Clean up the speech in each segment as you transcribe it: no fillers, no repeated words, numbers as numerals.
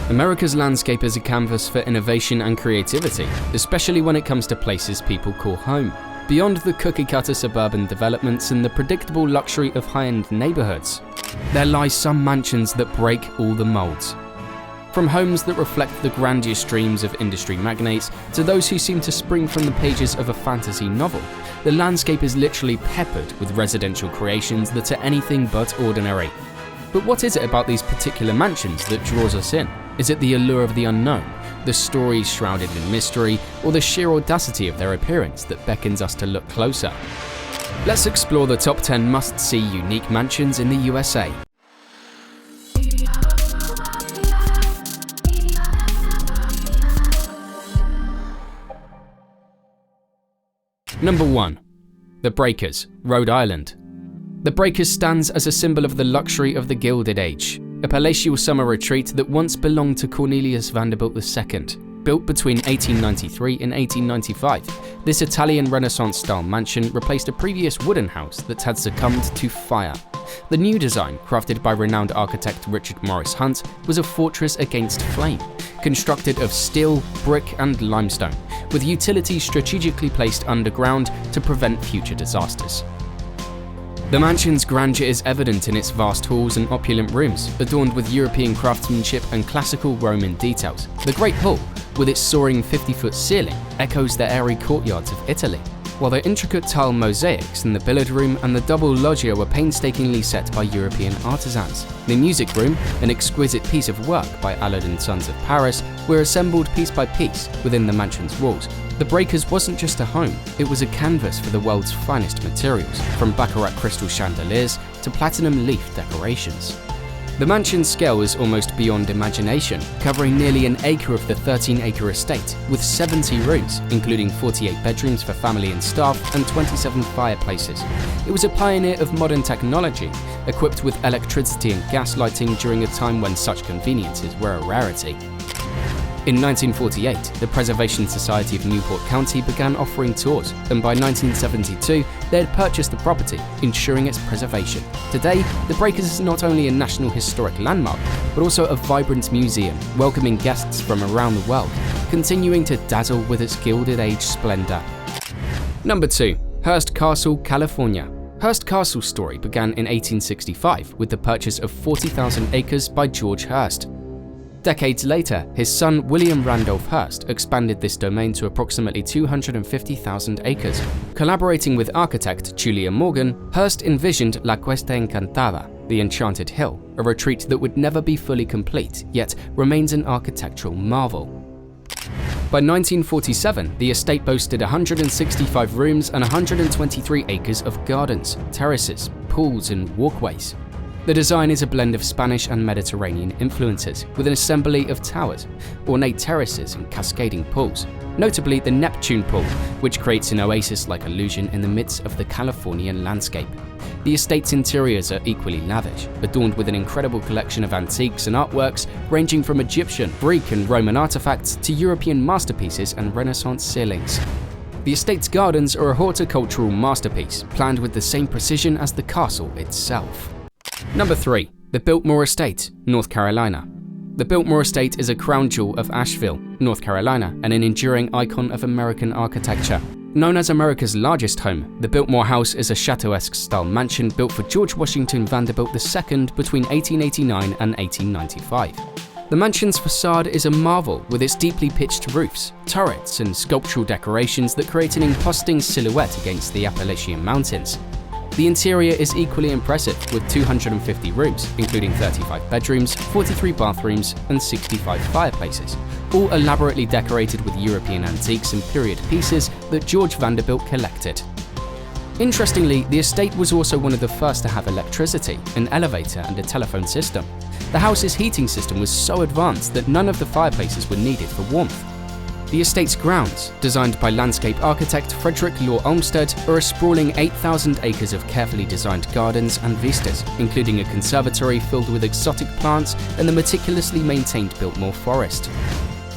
America's landscape is a canvas for innovation and creativity, especially when it comes to places people call home. Beyond the cookie-cutter suburban developments and the predictable luxury of high-end neighborhoods, there lie some mansions that break all the molds. From homes that reflect the grandiose dreams of industry magnates to those who seem to spring from the pages of a fantasy novel, the landscape is literally peppered with residential creations that are anything but ordinary. But what is it about these particular mansions that draws us in? Is it the allure of the unknown, the stories shrouded in mystery, or the sheer audacity of their appearance that beckons us to look closer? Let's explore the top 10 must-see unique mansions in the USA. Number 1. The Breakers, Rhode Island. The Breakers stands as a symbol of the luxury of the Gilded Age, a palatial summer retreat that once belonged to Cornelius Vanderbilt II. Built between 1893 and 1895, this Italian Renaissance-style mansion replaced a previous wooden house that had succumbed to fire. The new design, crafted by renowned architect Richard Morris Hunt, was a fortress against flame, constructed of steel, brick, and limestone, with utilities strategically placed underground to prevent future disasters. The mansion's grandeur is evident in its vast halls and opulent rooms, adorned with European craftsmanship and classical Roman details. The Great Hall, with its soaring 50-foot ceiling, echoes the airy courtyards of Italy, while the intricate tile mosaics in the billiard room and the double loggia were painstakingly set by European artisans. The music room, an exquisite piece of work by Aladdin Sons of Paris, were assembled piece by piece within the mansion's walls. The Breakers wasn't just a home, it was a canvas for the world's finest materials, from baccarat crystal chandeliers to platinum leaf decorations. The mansion's scale is almost beyond imagination, covering nearly an acre of the 13-acre estate, with 70 rooms, including 48 bedrooms for family and staff, and 27 fireplaces. It was a pioneer of modern technology, equipped with electricity and gas lighting during a time when such conveniences were a rarity. In 1948, the Preservation Society of Newport County began offering tours, and by 1972, they had purchased the property, ensuring its preservation. Today, the Breakers is not only a National Historic Landmark, but also a vibrant museum, welcoming guests from around the world, continuing to dazzle with its Gilded Age splendor. Number 2. Hurst Castle, California. Hurst Castle's story began in 1865 with the purchase of 40,000 acres by George Hurst. Decades later, his son William Randolph Hearst expanded this domain to approximately 250,000 acres. Collaborating with architect Julia Morgan, Hearst envisioned La Cuesta Encantada, the Enchanted Hill, a retreat that would never be fully complete, yet remains an architectural marvel. By 1947, the estate boasted 165 rooms and 123 acres of gardens, terraces, pools, and walkways. The design is a blend of Spanish and Mediterranean influences, with an assembly of towers, ornate terraces, and cascading pools, notably the Neptune pool, which creates an oasis-like illusion in the midst of the Californian landscape. The estate's interiors are equally lavish, adorned with an incredible collection of antiques and artworks ranging from Egyptian, Greek, and Roman artifacts to European masterpieces and Renaissance ceilings. The estate's gardens are a horticultural masterpiece, planned with the same precision as the castle itself. Number 3. The Biltmore Estate, North Carolina. The Biltmore Estate is a crown jewel of Asheville, North Carolina, and an enduring icon of American architecture. Known as America's largest home, the Biltmore House is a chateau-esque style mansion built for George Washington Vanderbilt II between 1889 and 1895. The mansion's facade is a marvel, with its deeply pitched roofs, turrets, and sculptural decorations that create an imposing silhouette against the Appalachian Mountains. The interior is equally impressive, with 250 rooms, including 35 bedrooms, 43 bathrooms, and 65 fireplaces, all elaborately decorated with European antiques and period pieces that George Vanderbilt collected. Interestingly, the estate was also one of the first to have electricity, an elevator, and a telephone system. The house's heating system was so advanced that none of the fireplaces were needed for warmth. The estate's grounds, designed by landscape architect Frederick Law Olmsted, are a sprawling 8,000 acres of carefully designed gardens and vistas, including a conservatory filled with exotic plants and the meticulously maintained Biltmore Forest.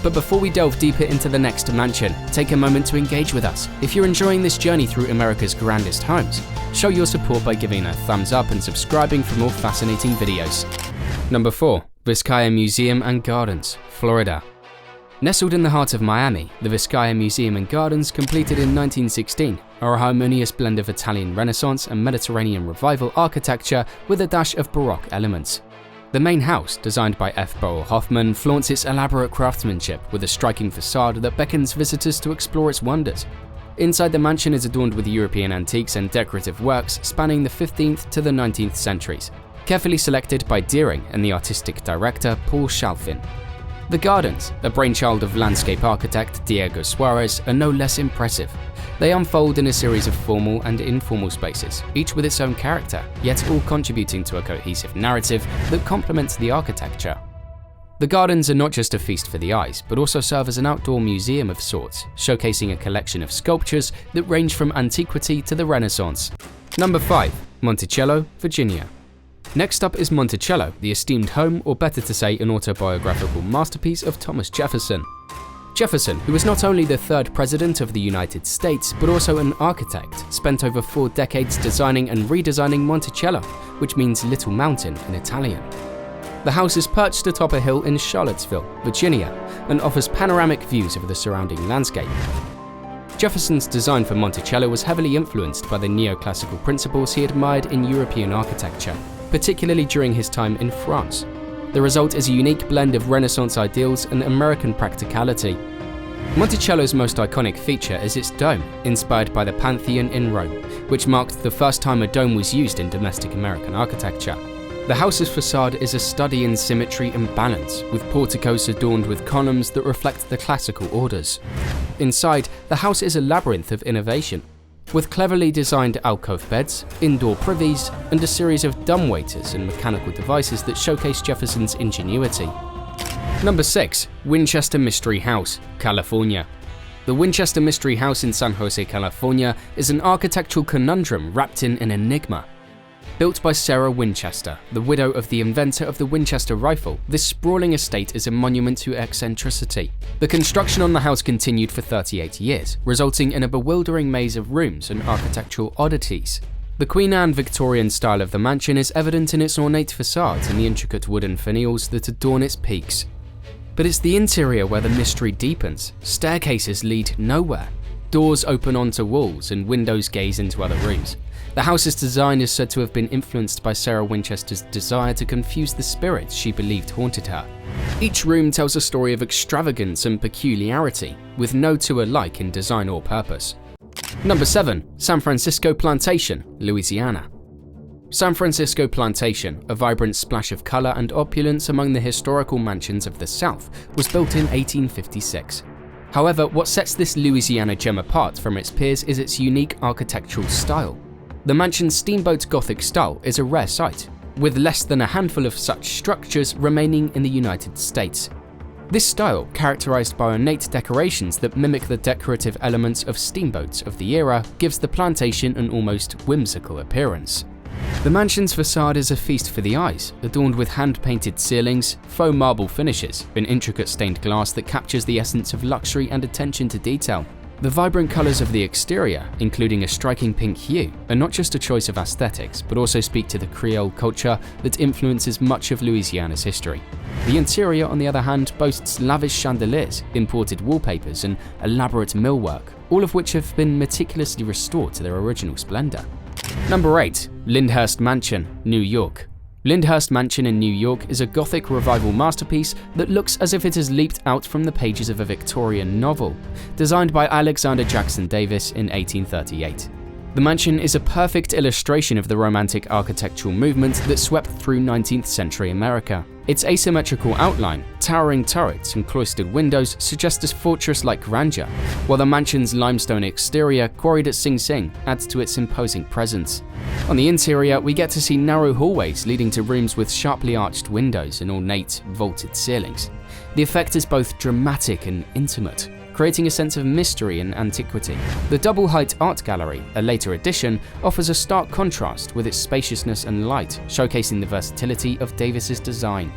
But before we delve deeper into the next mansion, take a moment to engage with us. If you're enjoying this journey through America's grandest homes, show your support by giving a thumbs up and subscribing for more fascinating videos. Number 4. Vizcaya Museum and Gardens, Florida. Nestled in the heart of Miami, the Vizcaya Museum and Gardens, completed in 1916, are a harmonious blend of Italian Renaissance and Mediterranean Revival architecture with a dash of Baroque elements. The main house, designed by F. Beryl Hoffman, flaunts its elaborate craftsmanship with a striking facade that beckons visitors to explore its wonders. Inside the mansion is adorned with European antiques and decorative works spanning the 15th to the 19th centuries, carefully selected by Deering and the artistic director Paul Shalfin. The gardens, a brainchild of landscape architect Diego Suarez, are no less impressive. They unfold in a series of formal and informal spaces, each with its own character, yet all contributing to a cohesive narrative that complements the architecture. The gardens are not just a feast for the eyes, but also serve as an outdoor museum of sorts, showcasing a collection of sculptures that range from antiquity to the Renaissance. Number 5. Monticello, Virginia. Next up is Monticello, the esteemed home, or better to say, an autobiographical masterpiece of Thomas Jefferson. Jefferson, who was not only the third president of the United States, but also an architect, spent over 4 decades designing and redesigning Monticello, which means Little Mountain in Italian. The house is perched atop a hill in Charlottesville, Virginia, and offers panoramic views of the surrounding landscape. Jefferson's design for Monticello was heavily influenced by the neoclassical principles he admired in European architecture, particularly during his time in France. The result is a unique blend of Renaissance ideals and American practicality. Monticello's most iconic feature is its dome, inspired by the Pantheon in Rome, which marked the first time a dome was used in domestic American architecture. The house's facade is a study in symmetry and balance, with porticos adorned with columns that reflect the classical orders. Inside, the house is a labyrinth of innovation, with cleverly designed alcove beds, indoor privies, and a series of dumbwaiters and mechanical devices that showcase Jefferson's ingenuity. Number 6. Winchester Mystery House, California. The Winchester Mystery House in San Jose, California is an architectural conundrum wrapped in an enigma. Built by Sarah Winchester, the widow of the inventor of the Winchester rifle, this sprawling estate is a monument to eccentricity. The construction on the house continued for 38 years, resulting in a bewildering maze of rooms and architectural oddities. The Queen Anne Victorian style of the mansion is evident in its ornate facades and the intricate wooden finials that adorn its peaks. But it's the interior where the mystery deepens. Staircases lead nowhere. Doors open onto walls and windows gaze into other rooms. The house's design is said to have been influenced by Sarah Winchester's desire to confuse the spirits she believed haunted her. Each room tells a story of extravagance and peculiarity, with no two alike in design or purpose. Number 7. San Francisco Plantation, Louisiana. San Francisco Plantation, a vibrant splash of color and opulence among the historical mansions of the South, was built in 1856. However, what sets this Louisiana gem apart from its peers is its unique architectural style. The mansion's steamboat Gothic style is a rare sight, with less than a handful of such structures remaining in the United States. This style, characterized by ornate decorations that mimic the decorative elements of steamboats of the era, gives the plantation an almost whimsical appearance. The mansion's facade is a feast for the eyes, adorned with hand-painted ceilings, faux marble finishes, and intricate stained glass that captures the essence of luxury and attention to detail. The vibrant colors of the exterior, including a striking pink hue, are not just a choice of aesthetics, but also speak to the Creole culture that influences much of Louisiana's history. The interior, on the other hand, boasts lavish chandeliers, imported wallpapers, and elaborate millwork, all of which have been meticulously restored to their original splendor. Number 8. Lyndhurst Mansion, New York. Lyndhurst Mansion in New York is a Gothic revival masterpiece that looks as if it has leaped out from the pages of a Victorian novel, designed by Alexander Jackson Davis in 1838. The mansion is a perfect illustration of the Romantic architectural movement that swept through 19th century America. Its asymmetrical outline, towering turrets, and cloistered windows suggest a fortress-like grandeur, while the mansion's limestone exterior, quarried at Sing Sing, adds to its imposing presence. On the interior, we get to see narrow hallways leading to rooms with sharply arched windows and ornate, vaulted ceilings. The effect is both dramatic and intimate, creating a sense of mystery and antiquity. The double-height art gallery, a later addition, offers a stark contrast with its spaciousness and light, showcasing the versatility of Davis's design.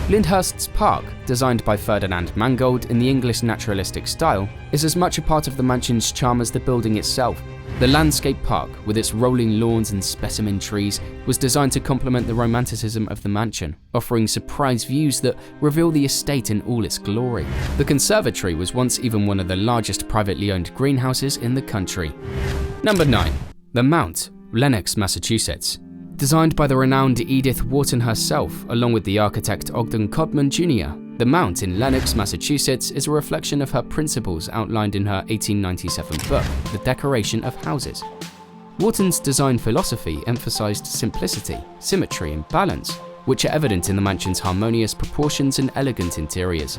Lyndhurst's park, designed by Ferdinand Mangold in the English naturalistic style, is as much a part of the mansion's charm as the building itself. The landscape park, with its rolling lawns and specimen trees, was designed to complement the romanticism of the mansion, offering surprise views that reveal the estate in all its glory. The conservatory was once even one of the largest privately owned greenhouses in the country. Number 9. The Mount, Lenox, Massachusetts. Designed by the renowned Edith Wharton herself, along with the architect Ogden Codman Jr., the Mount in Lenox, Massachusetts is a reflection of her principles outlined in her 1897 book, The Decoration of Houses. Wharton's design philosophy emphasized simplicity, symmetry, and balance, which are evident in the mansion's harmonious proportions and elegant interiors.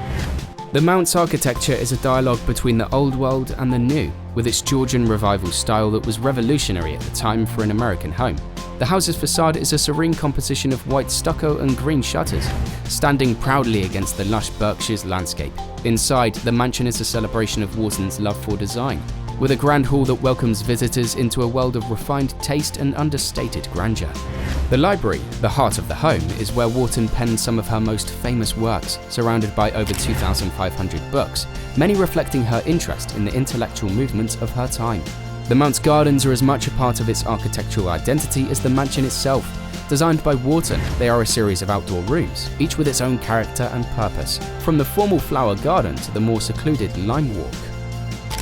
The Mount's architecture is a dialogue between the old world and the new, with its Georgian revival style that was revolutionary at the time for an American home. The house's facade is a serene composition of white stucco and green shutters, standing proudly against the lush Berkshire's landscape. Inside, the mansion is a celebration of Wharton's love for design, with a grand hall that welcomes visitors into a world of refined taste and understated grandeur. The library, the heart of the home, is where Wharton penned some of her most famous works, surrounded by over 2,500 books, many reflecting her interest in the intellectual movement of her time. The Mount's gardens are as much a part of its architectural identity as the mansion itself. Designed by Wharton, they are a series of outdoor rooms, each with its own character and purpose, from the formal flower garden to the more secluded lime walk.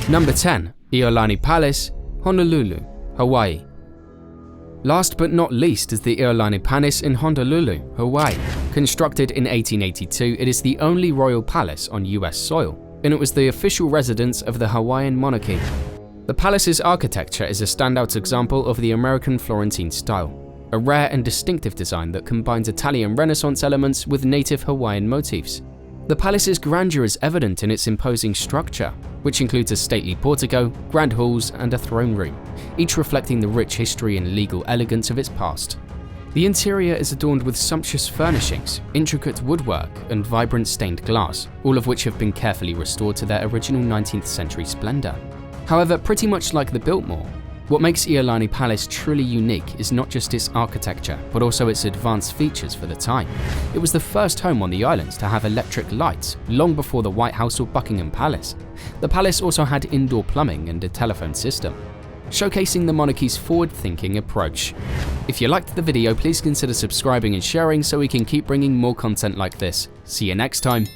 Number 10. Iolani Palace, Honolulu, Hawaii. Last but not least is the Iolani Palace in Honolulu, Hawaii. Constructed in 1882, it is the only royal palace on US soil, and it was the official residence of the Hawaiian monarchy. The palace's architecture is a standout example of the American Florentine style, a rare and distinctive design that combines Italian Renaissance elements with native Hawaiian motifs. The palace's grandeur is evident in its imposing structure, which includes a stately portico, grand halls, and a throne room, each reflecting the rich history and legal elegance of its past. The interior is adorned with sumptuous furnishings, intricate woodwork, and vibrant stained glass, all of which have been carefully restored to their original 19th century splendor. However, pretty much like the Biltmore, what makes Iolani Palace truly unique is not just its architecture, but also its advanced features for the time. It was the first home on the islands to have electric lights, long before the White House or Buckingham Palace. The palace also had indoor plumbing and a telephone system, showcasing the monarchy's forward-thinking approach. If you liked the video, please consider subscribing and sharing so we can keep bringing more content like this. See you next time.